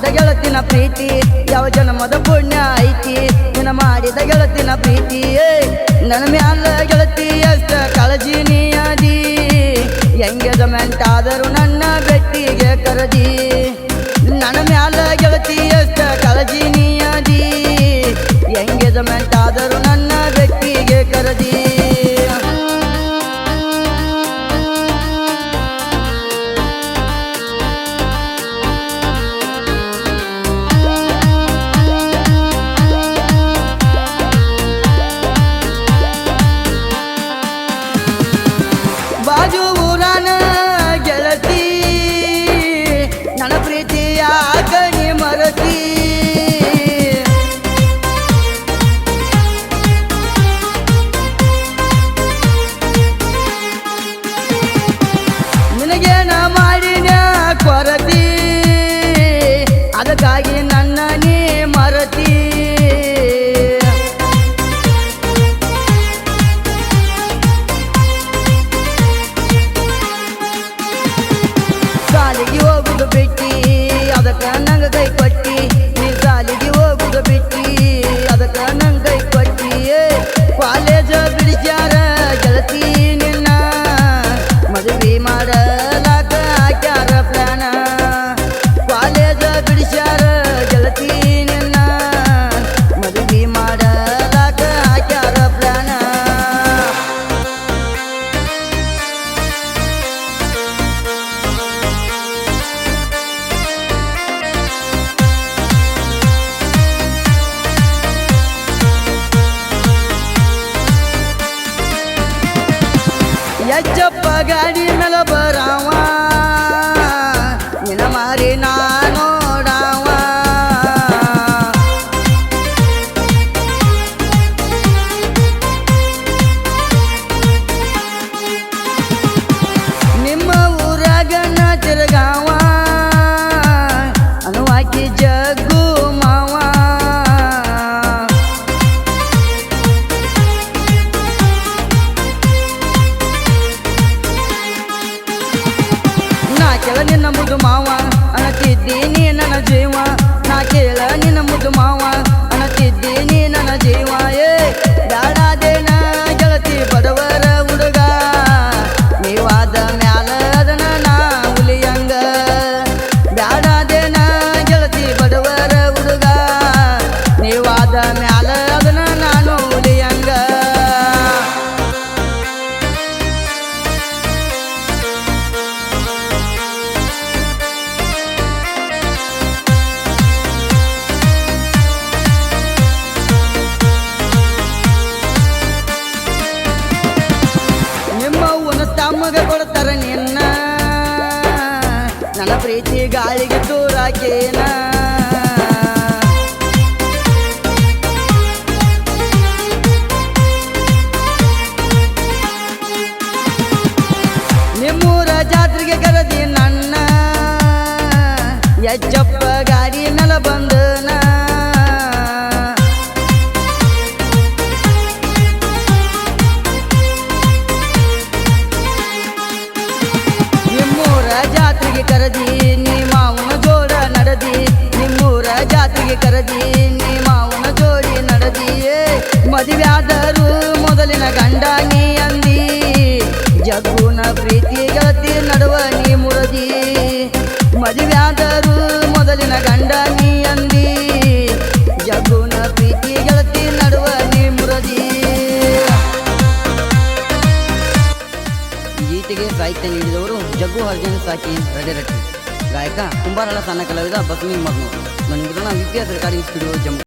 ಮಾಡಿದ ಗೆಳತಿನ ಪ್ರೀತಿ ಯಾವ ಜನ್ಮದ ಪುಣ್ಯ ಐತಿ ನಿನ್ನ ಮಾಡಿದ ಗೆಳತಿನ ಪ್ರೀತಿ ನನ್ನ ಮ್ಯಾಲ ಗೆಳತಿ ಅಷ್ಟ ಕಾಳಜಿ ನೀಯದಿ ಎಂಗೇಜ್ಮೆಂಟ್ ಆದರೂ ನನ್ನ ಬೆಟ್ಟಿಗೆ ಕರದಿ ನನ್ನ ಮ್ಯಾಲ ಗೆಳತಿ ಅಷ್ಟ ಕಾಳಜಿ ನೀಯದಿ ಎಂಗೇಜ್ಮೆಂಟ್ ಆದರೂ ನನ್ನ ಬೆಟ್ಟಿಗೆ ಕರದಿ ಬಾಜು ಊರನ ಗೆಳತಿ ನನ್ನ ಪ್ರೀತಿಯ ಗಣಿ ಮರತಿ ನಿನಗೇನ ಮಾಡಿನ ಕೊರತಿ ಅದಕ್ಕಾಗಿ ನನ್ನ ನೀ ಮರತಿ ಸಾಲಿಗೆ ಹೋಗುದು ಬಿಟ್ಟಿ ಅದಕ್ಕೆ ನಂಗೆ ಕೈ ಕೊಟ್ಟಿ ನೀ ಸಾಲಿಗೆ ಹೋಗುದು ಬಿಟ್ಟಿ ಅದಕ್ಕೆ ನಂಗೆ ಕೈ ಕೊಟ್ಟಿ ಕಾಲೇಜ್ ಬಿಡಿಸ್ಯಾರ ಗೆಳತಿ ನಿನ್ನ ಮದುವೆ ಮಾಡಲಾಕ ಹಾಕ್ಯಾರ ಪ್ಲಾನ ಕಾಲೇಜ್ ಬಿಡಿಸ್ಯಾರ ಗೆಳತಿ ನಿನ್ನ ಮದುವೆ ಮಾಡಲಾಕ ಹಾಕ್ಯಾರ ಪ್ಲಾನ ಯಜ್ಜಪ್ಪ ಗಾಡಿ ಮೇಲೆ ಬರಾವ ನಿನ್ನ ಮಾರಿ ನೋಡಾವ ನಿಮ್ಮ ಊರಾಗ ನ ತಿರುಗಾವ ಅನುವಾಕಿ ಜಗ್ಗು ಮಾವ ನಾ ಕೇಳ ನಿನ್ನ ಮುದ್ದು ಮಾವ ಅನ್ನತಿದ್ದೀನಿ ನನ್ನ ಜೀವ ನಾ ಕೇಳ ನಿನ್ನ ಮುದ್ದು ಮಾವ ಅನ್ನತಿದ್ದೀನಿ ನನ್ನ ಜೀವ ಬ್ಯಾಡಾದೇನ ಗೆಳತಿ ಬಡವರ ಹುಡುಗ ನೀವಾದ ಮ್ಯಾಲ ಅದನ್ನ ನಾ ಹುಲಿಯಂಗ ಬ್ಯಾಡಾದೇನ ಗೆಳತಿ ಬಡವರ ಹುಡುಗ ನೀವಾದ ಮ್ಯಾಲ ಅದನ್ನ ನಾನು ಹುಲಿಯಂಗ ನಿಮ್ಮವ್ವನ ತಮ್ಮಗ ಕೊಡ್ತಾರ ನಿನ್ನ ನನ್ನ ಪ್ರೀತಿ ಗಾಳಿಗೆ ದೂರಾಕೇನ ನಿಮ್ಮೂರ ಜಾತ್ರೆಗೆ ಕರೆದಿ ನನ್ನ ಯಜ್ಜಪ್ಪ ಗಾಡಿ ಮೇಲೆ ಬಂದನ ನಿಮ್ಮೂರ ಜಾತ್ರೆಗೆ ಕರೆದಿ ನೀ ಮಾವನ ಜೋಡ ನಡೆದಿ ನಿಮ್ಮೂರ ಜಾತ್ರೆಗೆ ಕರೆದಿ ನೀ ಮಾವನ ಜೋಡಿ ನಡೆದಿ ಮದುವೆಯಾದರೂ ಮೊದಲಿನ ಗಂಡ ನೀ ಅಂದಿ ಜಗ್ಗುನ ಪ್ರೀತಿ ಗೆಳತಿ ನಡುವ ನೀ ಮುರದಿ ಮದುವೆಯಾದರೂ ಮೊದಲಿನ ಗಂಡ ನೀ ಅಂದಿ ಜಗ್ಗುನ ಪ್ರೀತಿ ಗೆಳತಿ ನಡುವ ನೀ ಮುರದಿ ಗೀತೆಗೆ ಸಾಹಿತ್ಯ ನೀಡಿದವರು ಜಗ್ಗು ಹರ್ಜನ್ ಸಾಕಿ ರಡೆರಟ್ಟಿ ಗಾಯಕ ಕುಂಬಾರಳ ಸಣ್ಣ ಕಲಾವಿದ ಬಸವನಿ ಮಗ್ನೂರು ನನ್ನ ವಿದ್ಯಾರ್ಥಿ ರೆಕಾರ್ಡಿಂಗ್ ಸ್ಟುಡಿಯೋ ಜಮ್ಮು.